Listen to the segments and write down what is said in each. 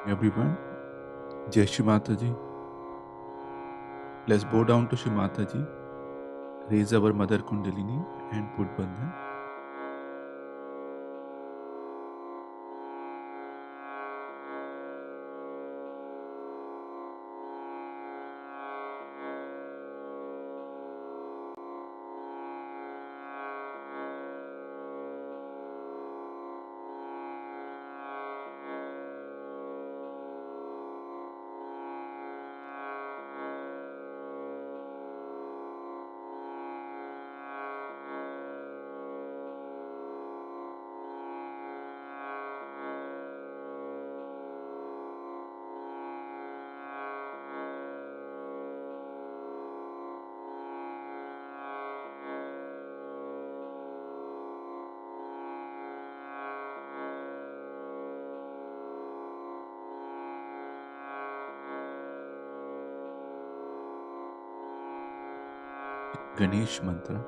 Everyone, Jai Shri Mataji. Let's bow down to Shri Mataji, raise our Mother Kundalini and put Bandhan. Ganesh Mantra.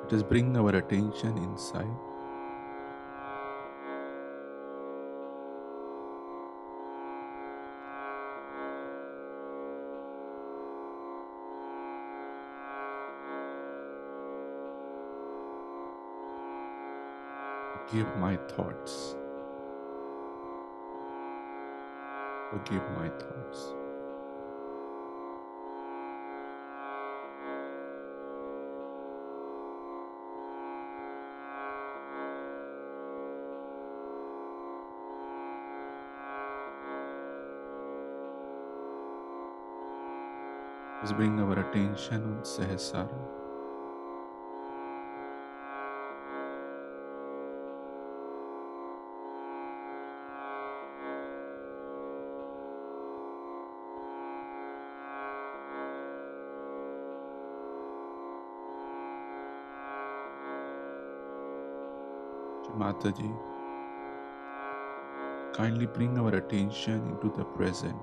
Let us bring our attention inside. Forgive my thoughts. Forgive my thoughts. Let's bring our attention on Sahasrara. Mataji, kindly bring our attention into the present.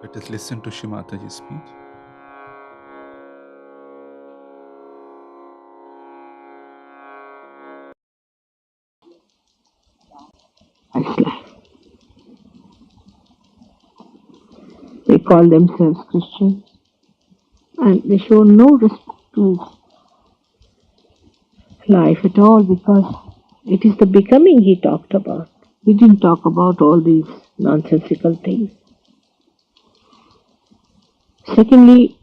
Let us listen to Shrimataji's speech. They call themselves Christians and they show no respect to his life at all because it is the becoming he talked about. He didn't talk about all these nonsensical things. Secondly,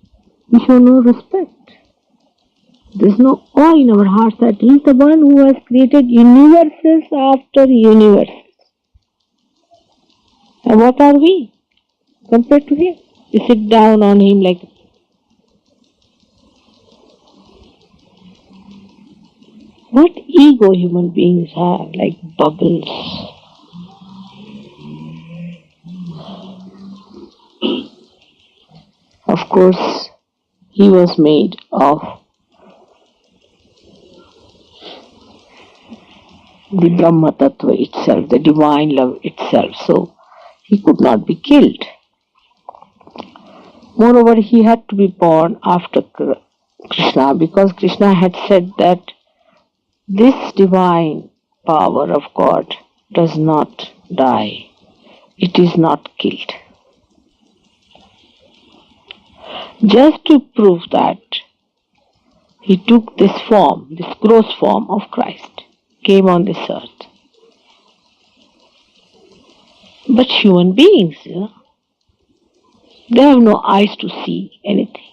we show no respect. There's no awe in our hearts that he is the one who has created universes after universes. And what are we compared to him? We sit down on him like what ego human beings have, like bubbles. Of course, he was made of the Brahma Tattva itself, the divine love itself, so he could not be killed. Moreover, he had to be born after Krishna because Krishna had said that this divine power of God does not die, it is not killed. Just to prove that, he took this form, this gross form of Christ, came on this earth. But human beings, they have no eyes to see anything.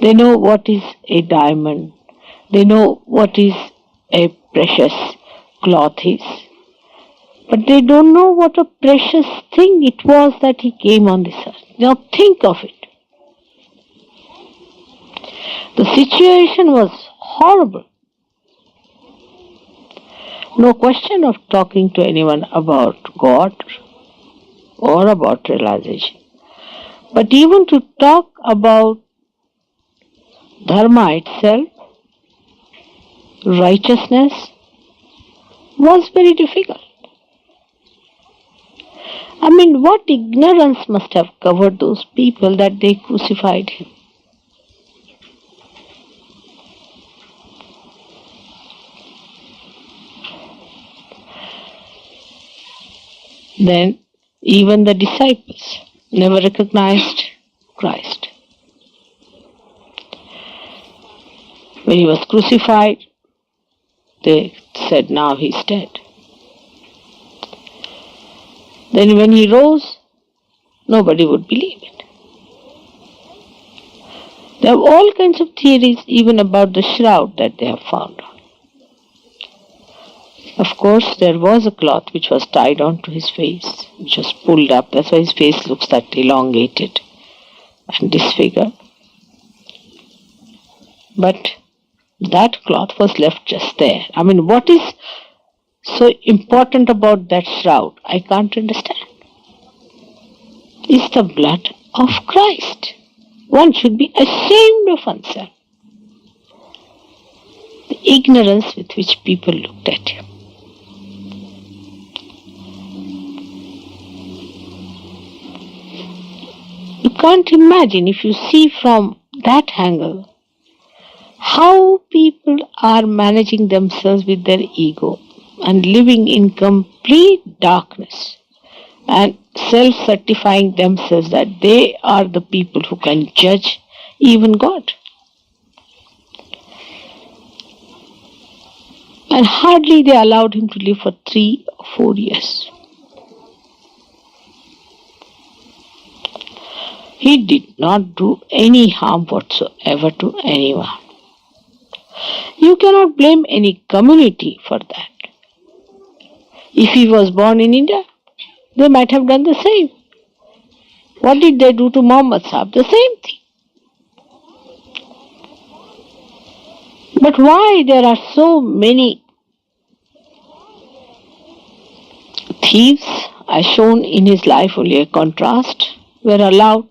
They know what is a diamond. They know what is a precious cloth is. But they don't know what a precious thing it was that he came on this earth. Now think of it. The situation was horrible. No question of talking to anyone about God or about realization. But even to talk about dharma itself, righteousness, was very difficult. I mean, what ignorance must have covered those people that they crucified him? Then, even the disciples never recognized Christ. When he was crucified, they said, now he's dead. Then when he rose, nobody would believe it. There are all kinds of theories even about the shroud that they have found. Of course, there was a cloth which was tied onto his face, which was pulled up. That's why his face looks that elongated and disfigured. But that cloth was left just there. I mean, what is so important about that shroud? I can't understand. It's the blood of Christ. One should be ashamed of oneself. The ignorance with which people looked at him. You can't imagine, if you see from that angle, how people are managing themselves with their ego and living in complete darkness and self-certifying themselves that they are the people who can judge even God. And hardly they allowed him to live for 3 or 4 years. He did not do any harm whatsoever to anyone. You cannot blame any community for that. If he was born in India, they might have done the same. What did they do to Muhammad Sahib? The same thing. But why there are so many thieves, as shown in his life only a contrast, were allowed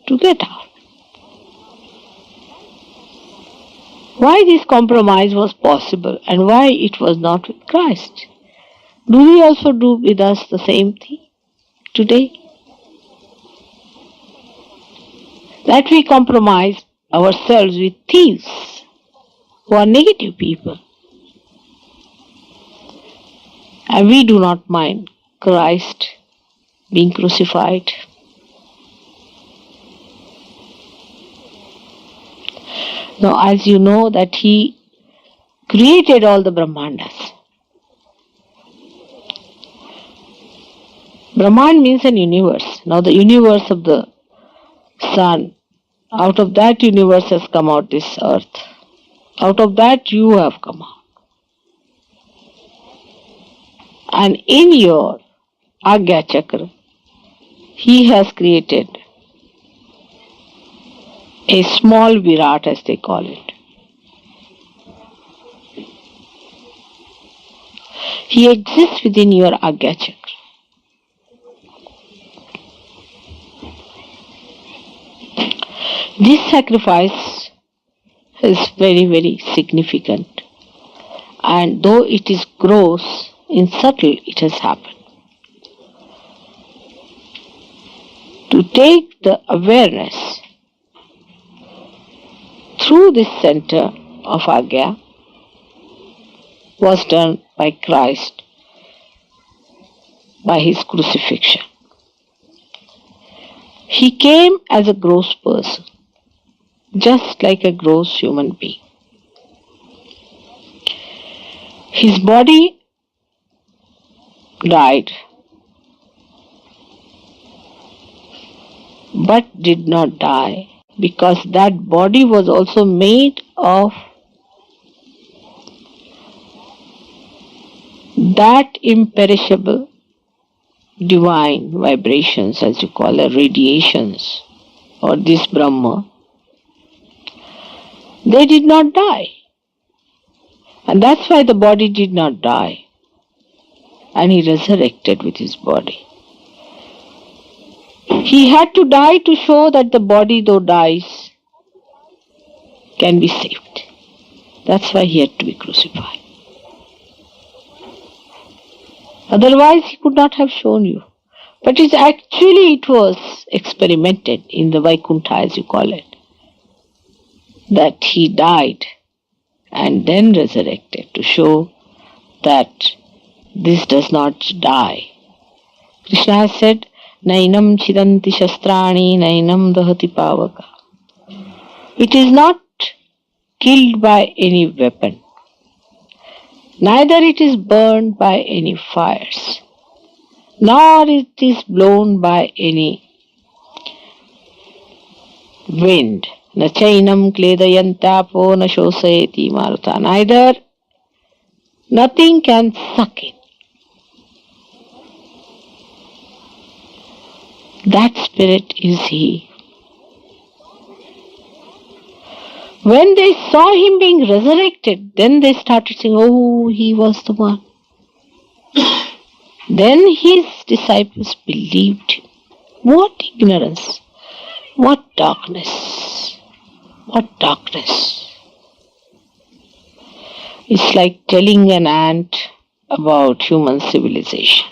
to get out? Why this compromise was possible and why it was not with Christ? Do we also do with us the same thing? today? That we compromise ourselves with thieves who are negative people. And we do not mind Christ being crucified. Now, as you know that He created all the Brahmandas. Brahman means an universe. Now the universe of the sun, out of that universe has come out this earth. Out of that you have come out. And in your Agya Chakra, He has created a small Virat, as they call it. He exists within your Agya Chakra. This sacrifice is very, very significant. And though it is gross, in subtle it has happened. To take the awareness through this center of Agya was done by Christ by His crucifixion. He came as a gross person, just like a gross human being. His body died, but did not die, because that body was also made of that imperishable divine vibrations, as you call it, radiations, or this Brahma. They did not die. And that's why the body did not die. And He resurrected with His body. He had to die to show that the body, though dies, can be saved. That's why He had to be crucified. Otherwise, He could not have shown you. But it was experimented in the Vaikuntha, as you call it, that He died and then resurrected to show that this does not die. Krishna has said, Nainam chidanti shastrani, nainam dahati pavaka. It is not killed by any weapon. Neither it is burned by any fires, nor it is blown by any wind. Na chainam kledayantapo na shosayati maruta. Neither, nothing can suck it. That spirit is He. When they saw Him being resurrected, then they started saying, oh, He was the one. Then His disciples believed Him. What ignorance! What darkness! What darkness! It's like telling an ant about human civilization.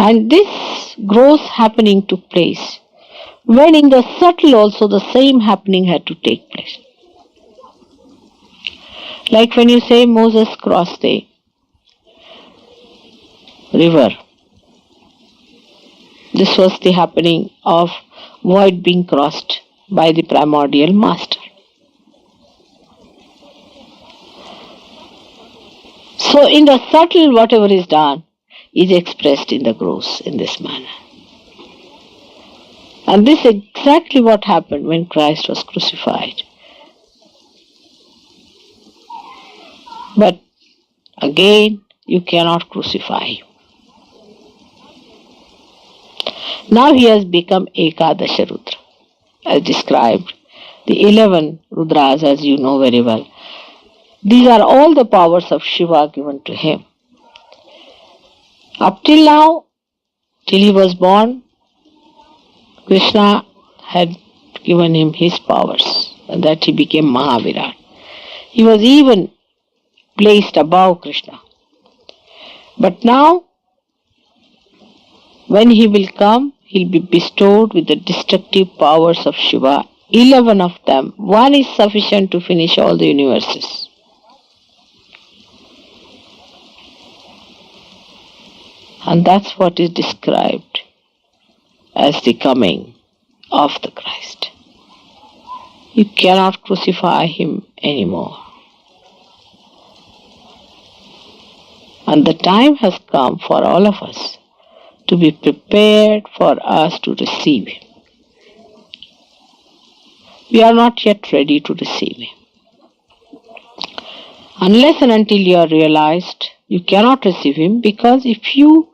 And this gross happening took place, when in the subtle also the same happening had to take place. Like when you say Moses crossed the river. This was the happening of void being crossed by the primordial master. So in the subtle, whatever is done is expressed in the gross in this manner. And this is exactly what happened when Christ was crucified. But again, you cannot crucify Him. Now He has become Ekadasha Rudra, as described. The 11 Rudras, as you know very well. These are all the powers of Shiva given to Him. Up till now, till He was born, Krishna had given Him His powers, and that He became Mahavirat. He was even placed above Krishna. But now, when he will come, he will be bestowed with the destructive powers of Shiva. 11 of them. One is sufficient to finish all the universes. And that's what is described as the coming of the Christ. You cannot crucify him anymore. And the time has come for all of us to be prepared for us to receive him. We are not yet ready to receive him. Unless and until you are realized, you cannot receive him, because if you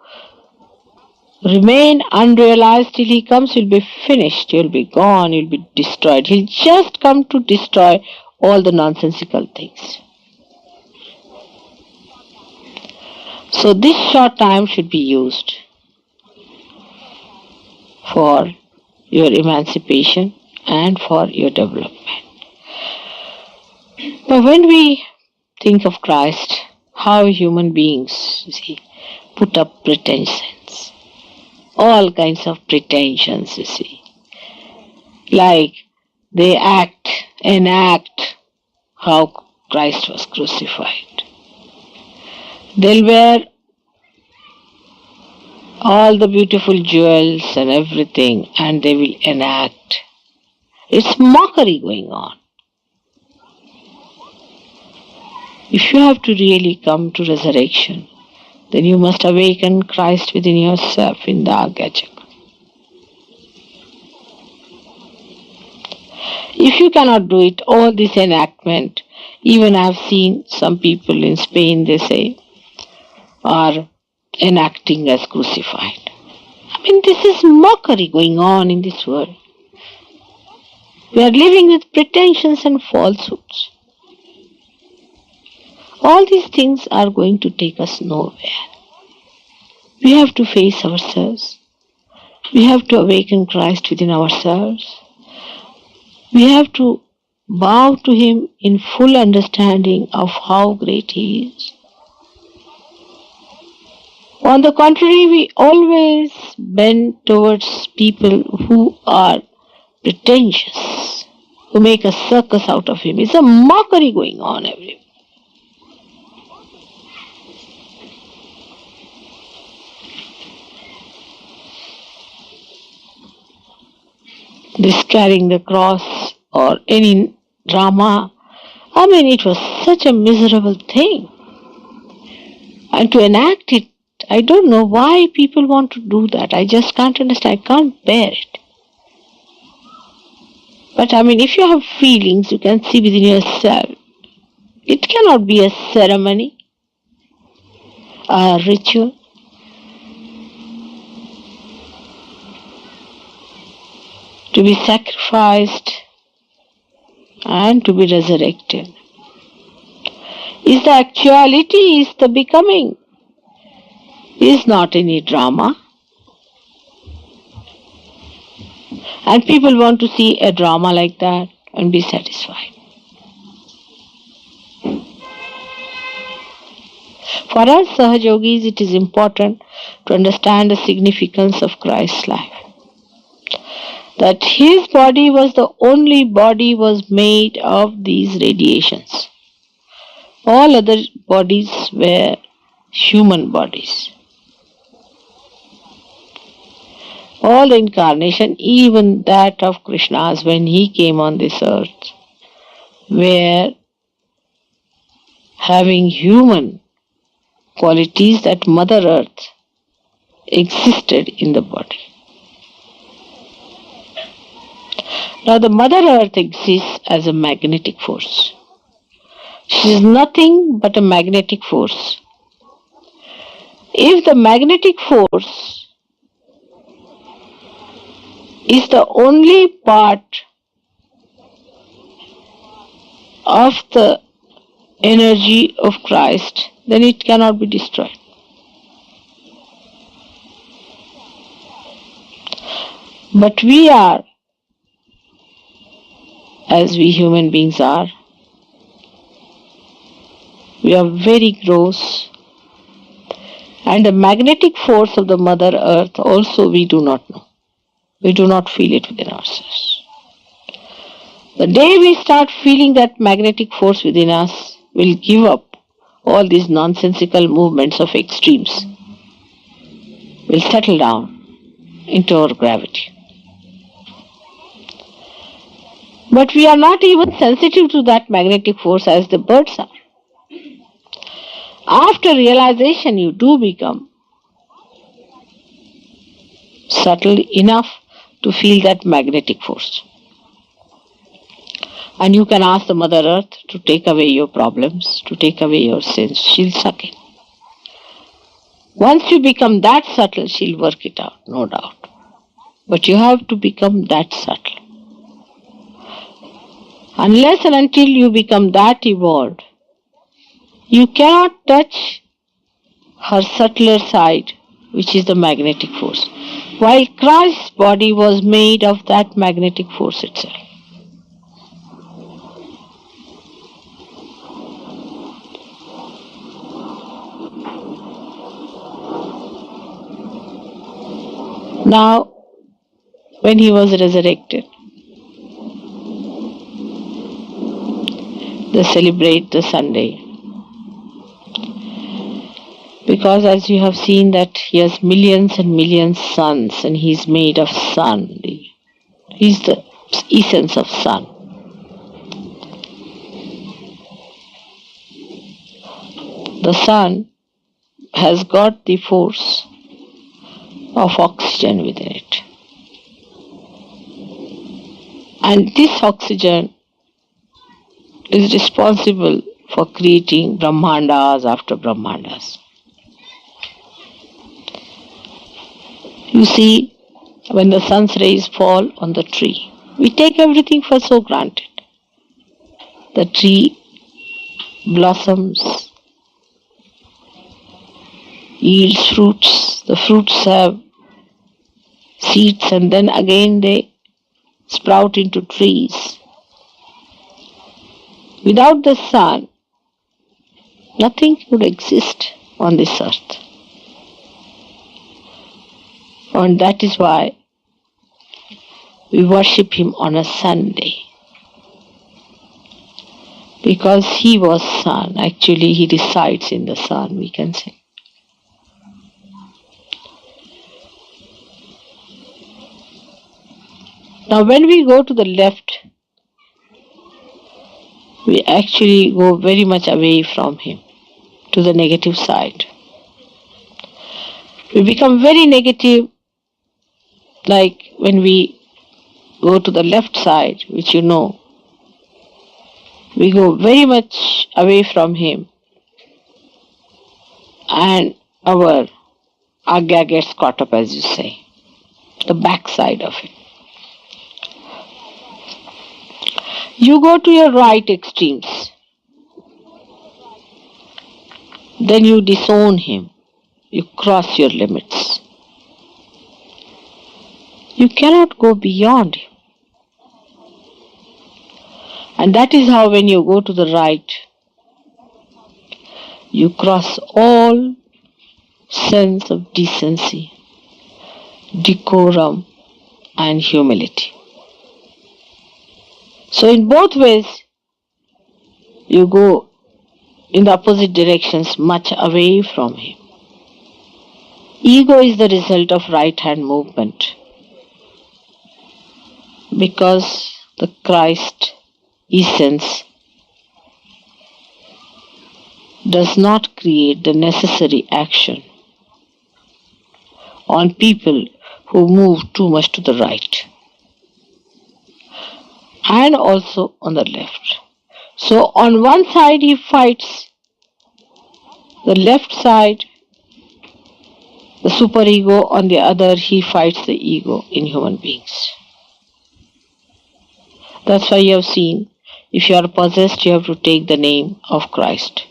remain unrealized till he comes, you'll be finished, you'll be gone, you'll be destroyed. He'll just come to destroy all the nonsensical things. So this short time should be used for your emancipation and for your development. But when we think of Christ, how human beings, you see, put up pretensions, all kinds of pretensions, you see, like they enact how Christ was crucified. They'll wear all the beautiful jewels and everything, and they will enact. It's mockery going on. If you have to really come to resurrection, then you must awaken Christ within yourself in the Agya Chakra. If you cannot do it, all this enactment, even I have seen some people in Spain, they say, are enacting as crucified. I mean, this is mockery going on in this world. We are living with pretensions and falsehoods. All these things are going to take us nowhere. We have to face ourselves. We have to awaken Christ within ourselves. We have to bow to him in full understanding of how great he is. On the contrary, we always bend towards people who are pretentious, who make a circus out of him. It's a mockery going on everywhere. This carrying the cross or any drama, I mean, it was such a miserable thing. And to enact it, I don't know why people want to do that. I just can't understand. I can't bear it. But I mean, if you have feelings, you can see within yourself. It cannot be a ceremony, a ritual. To be sacrificed and to be resurrected. Is the actuality, is the becoming. Is not any drama. And people want to see a drama like that and be satisfied. For us Sahajogis, it is important to understand the significance of Christ's life. That his body was the only body was made of these radiations. All other bodies were human bodies. All the incarnation, even that of Krishna's when he came on this earth, were having human qualities, that Mother Earth existed in the body. Now the Mother Earth exists as a magnetic force. She is nothing but a magnetic force. If the magnetic force is the only part of the energy of Christ, then it cannot be destroyed. But we are, as we human beings are, We are very gross. And the magnetic force of the Mother Earth also we do not know. We do not feel it within ourselves. The day we start feeling that magnetic force within us, we'll give up all these nonsensical movements of extremes. We'll settle down into our gravity. But we are not even sensitive to that magnetic force as the birds are. After realization, you do become subtle enough to feel that magnetic force. And you can ask the Mother Earth to take away your problems, to take away your sins. She'll suck it. Once you become that subtle, she'll work it out, no doubt. But you have to become that subtle. Unless and until you become that evolved, you cannot touch her subtler side, which is the magnetic force. While Christ's body was made of that magnetic force itself. Now, when he was resurrected, they celebrate the Sunday. Because as you have seen that he has millions and millions sons and he is made of sun. He is the essence of sun. The sun has got the force of oxygen within it. And this oxygen is responsible for creating Brahmandas after Brahmandas. You see, when the sun's rays fall on the tree, we take everything for so granted. The tree blossoms, yields fruits, the fruits have seeds and then again they sprout into trees. Without the sun, nothing would exist on this earth. And that is why we worship him on a Sunday. Because he was sun. Actually, he resides in the sun, we can say. Now, when we go to the left, we actually go very much away from him, to the negative side. We become very negative, like when we go to the left side, which you know, we go very much away from him and our agya gets caught up, as you say, the back side of it. You go to your right extremes, then you disown him, you cross your limits. You cannot go beyond him. And that is how when you go to the right, you cross all sense of decency, decorum, and humility. So in both ways, you go in the opposite directions, much away from him. Ego is the result of right hand movement. Because the Christ essence does not create the necessary action on people who move too much to the right and also on the left. So on one side he fights the left side, the superego, on the other he fights the ego in human beings. That's why you have seen, if you are possessed, you have to take the name of Christ.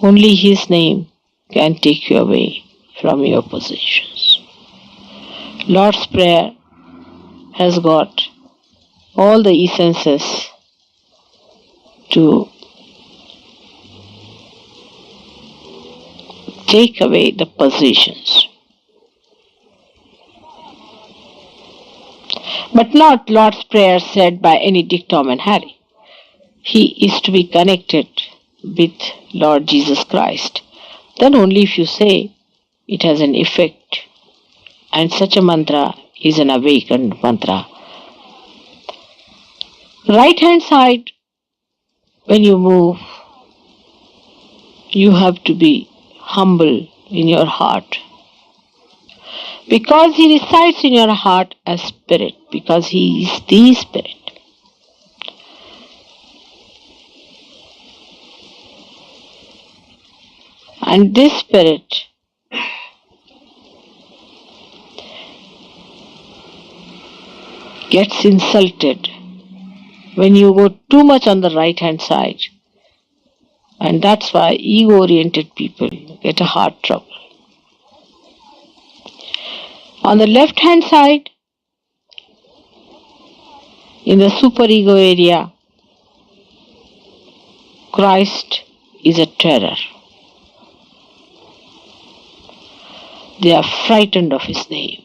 Only his name can take you away from your possessions. Lord's Prayer has got all the essences to take away the possessions. But not Lord's Prayer said by any Dick, Tom and Harry. He is to be connected with Lord Jesus Christ. Then only if you say it has an effect. And such a mantra is an awakened mantra. Right hand side, when you move, you have to be humble in your heart. Because He resides in your heart as Spirit, because He is the Spirit. And this Spirit gets insulted when you go too much on the right hand side. And that's why ego-oriented people get a heart trouble. On the left hand side, in the superego area, Christ is a terror. They are frightened of His name.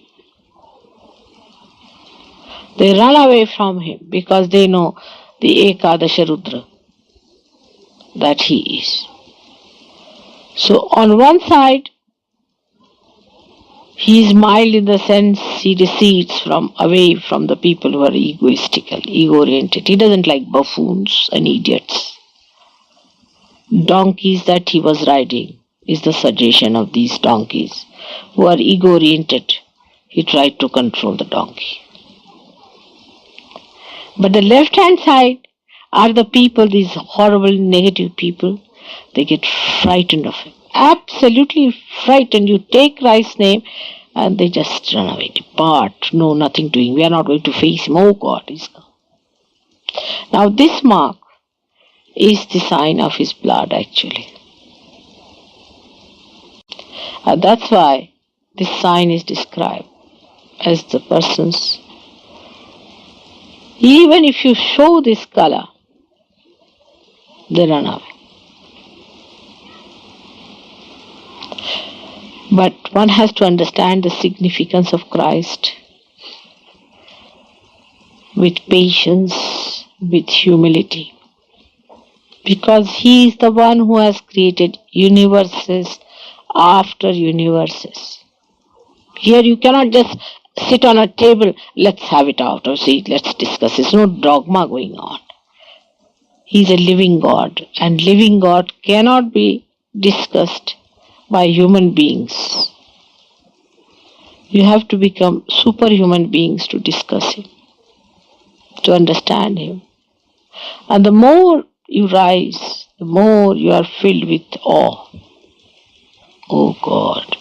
They run away from Him because they know the Ekadasha Rudra that He is. So on one side, He is mild in the sense He recedes away from the people who are egoistical, ego-oriented. He doesn't like buffoons and idiots. Donkeys that He was riding is the suggestion of these donkeys who are ego-oriented. He tried to control the donkey. But the left-hand side are the people, these horrible negative people. They get frightened of Him. Absolutely frightened. You take Christ's name and they just run away, depart, no, nothing doing. We are not going to face Him. Oh God, He's come. Now this mark is the sign of His blood actually. And that's why this sign is described as the person's. Even if you show this color, they run away. But one has to understand the significance of Christ with patience, with humility. Because He is the one who has created universes after universes. Here you cannot just sit on a table, let's have it out, or see, let's discuss. There's no dogma going on. He is a living God, and living God cannot be discussed by human beings. You have to become superhuman beings to discuss Him, to understand Him. And the more you rise, the more you are filled with awe. Oh God.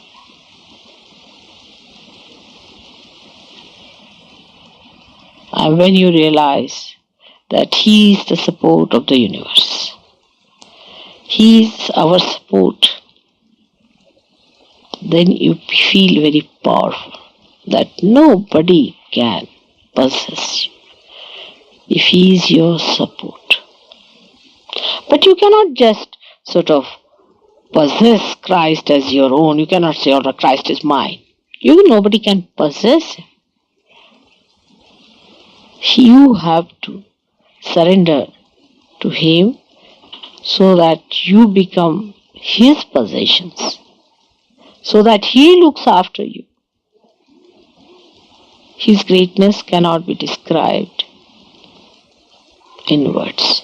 And when you realize that He is the support of the universe, He is our support, then you feel very powerful, that nobody can possess you if He is your support. But you cannot just sort of possess Christ as your own. You cannot say, oh, Christ is mine. Nobody can possess Him. You have to surrender to Him so that you become His possessions, so that He looks after you. His greatness cannot be described in words.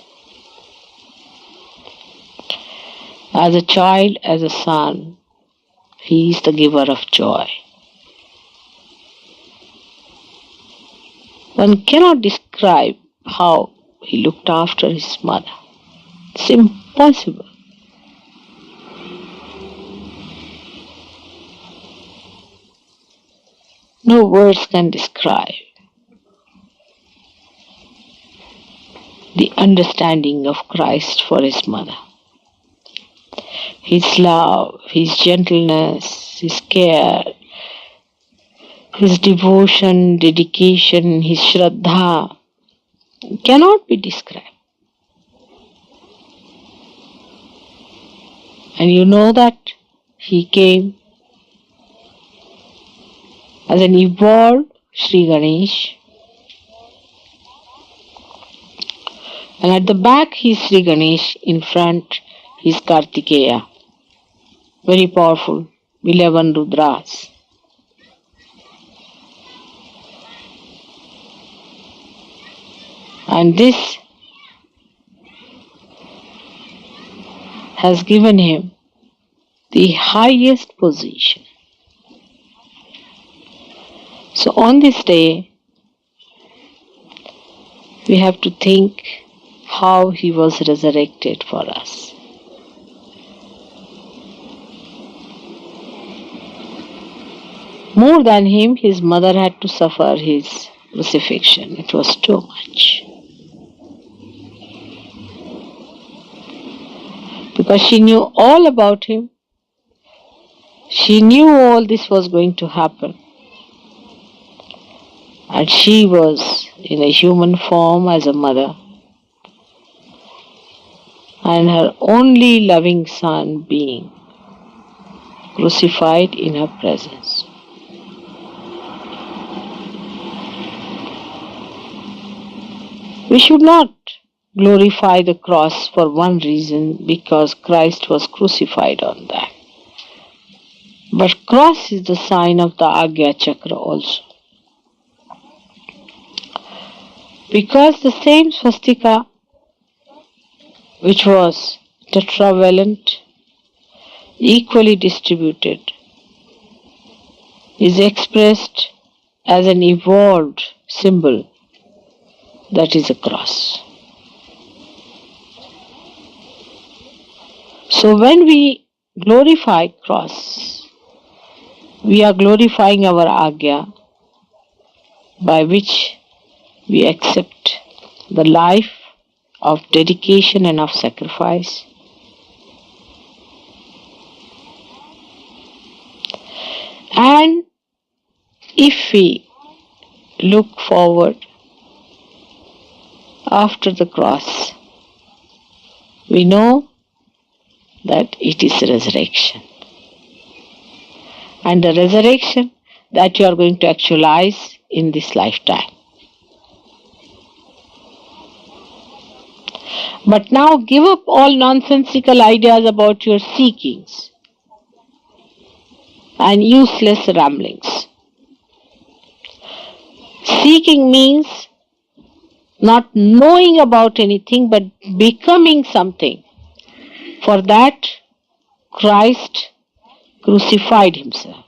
As a child, as a son, He is the giver of joy. One cannot describe how He looked after His mother. It's impossible. No words can describe the understanding of Christ for His mother. His love, His gentleness, His care, His devotion, dedication, His Shraddha cannot be described. And you know that he came as an evolved Sri Ganesh, and at the back is Sri Ganesh, in front is Kartikeya, very powerful, 11 Rudras. And this has given him the highest position. So on this day, we have to think how he was resurrected for us. More than him, his mother had to suffer his crucifixion. It was too much. Because she knew all about him. She knew all this was going to happen. And she was in a human form as a mother. And her only loving son being crucified in her presence. We should not glorify the cross for one reason, because Christ was crucified on that. But cross is the sign of the Agya Chakra also. Because the same swastika, which was tetravalent, equally distributed, is expressed as an evolved symbol, that is a cross. So when we glorify cross, we are glorifying our Agya, by which we accept the life of dedication and of sacrifice. And if we look forward after the cross, we know that it is resurrection. And the resurrection that you are going to actualize in this lifetime. But now give up all nonsensical ideas about your seekings and useless ramblings. Seeking means not knowing about anything but becoming something. For that, Christ crucified himself.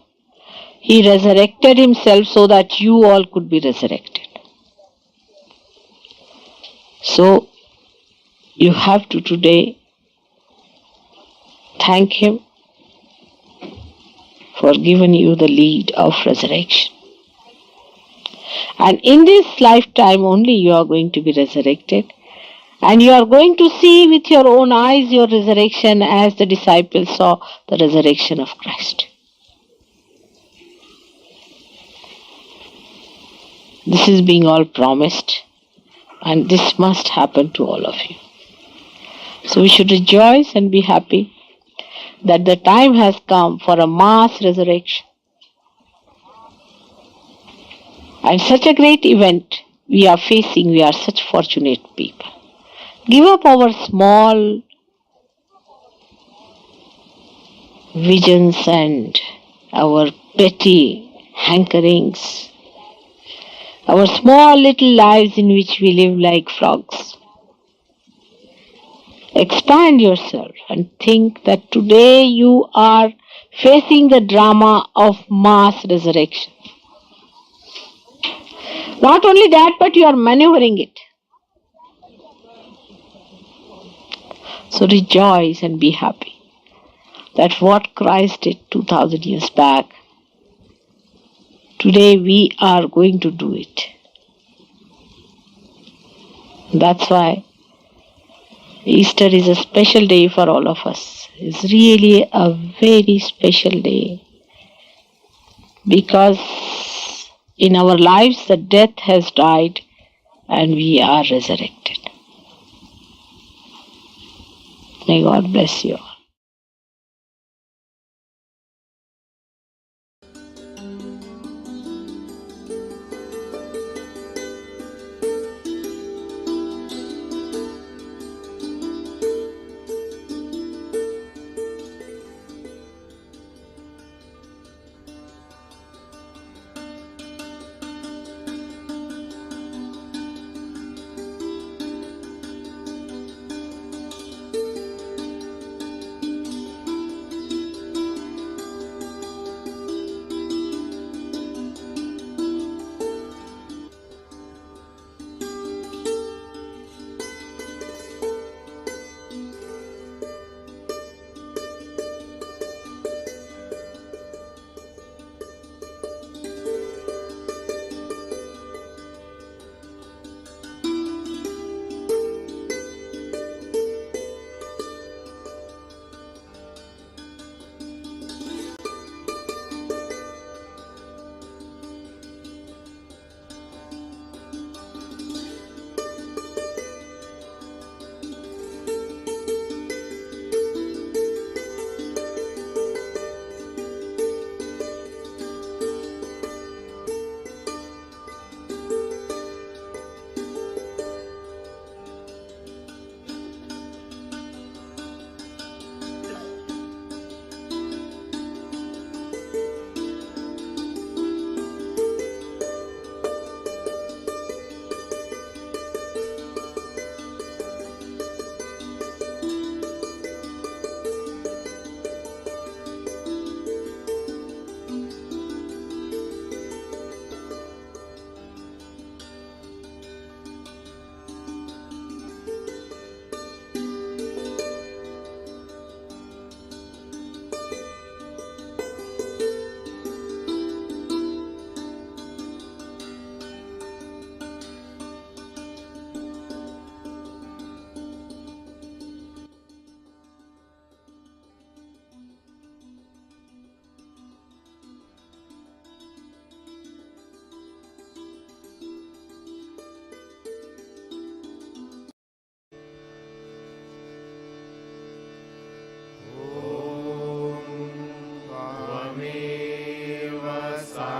He resurrected himself so that you all could be resurrected. So, you have to today thank him for giving you the lead of resurrection. And in this lifetime only you are going to be resurrected. And you are going to see with your own eyes your resurrection, as the disciples saw the resurrection of Christ. This is being all promised, and this must happen to all of you. So we should rejoice and be happy that the time has come for a mass resurrection. And such a great event we are facing, we are such fortunate people. Give up our small visions and our petty hankerings, our small little lives in which we live like frogs. Expand yourself and think that today you are facing the drama of mass resurrection. Not only that, but you are maneuvering it. So rejoice and be happy that what Christ did 2000 years back, today we are going to do it. That's why Easter is a special day for all of us. It's really a very special day, because in our lives the death has died and we are resurrected. May God bless you all.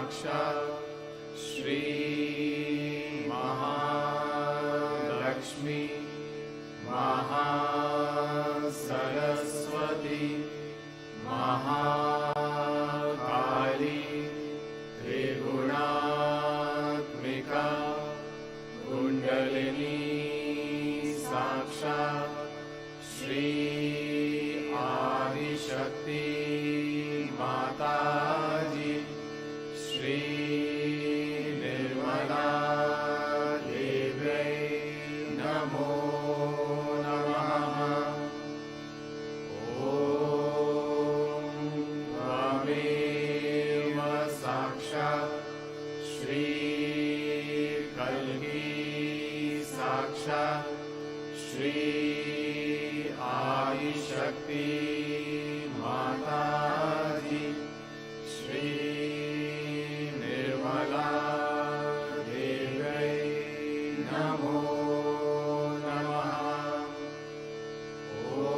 साक्षात् श्री महालक्ष्मी महासरस्वती महाकाली त्रिगुणात्मिका कुंडलिनी साक्षात् श्री आदिशक्ति माताजी श्री निर्मला देव्यै नमो नमः। ॐ त्वमेव साक्षात् श्री कल्की साक्षात् श्री आदिशक्ति माताजी श्री निर्मला देव्यै नमो नमः। ॐ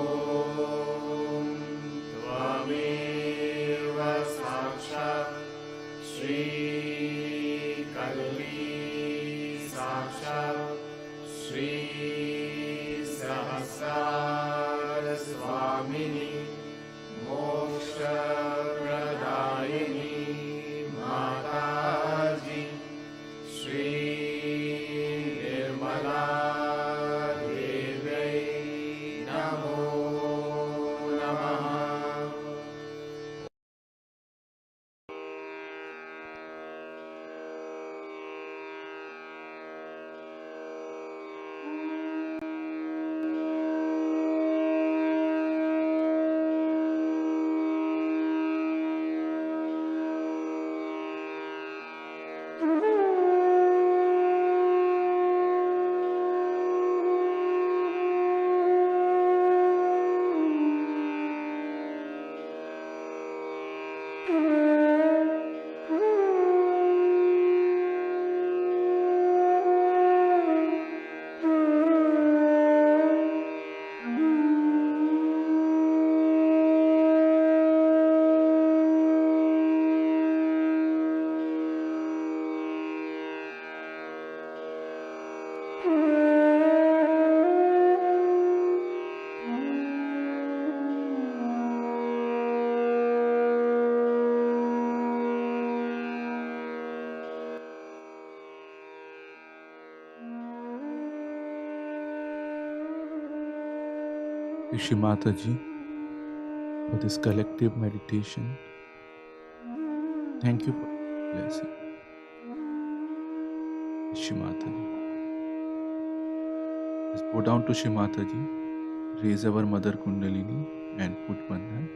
त्वमेव साक्षात् श्री कल्की साक्षात् श्री सहस्रार स्वामिनी मोक्षप्रदायिनी माताजी श्री निर्मला देव्यै नमो नमः। Rishi Mataji, for this collective meditation. Thank you for your blessing. Rishi Mataji. Let's go down to Shri Mataji, raise our Mother Kundalini and put Bandhan.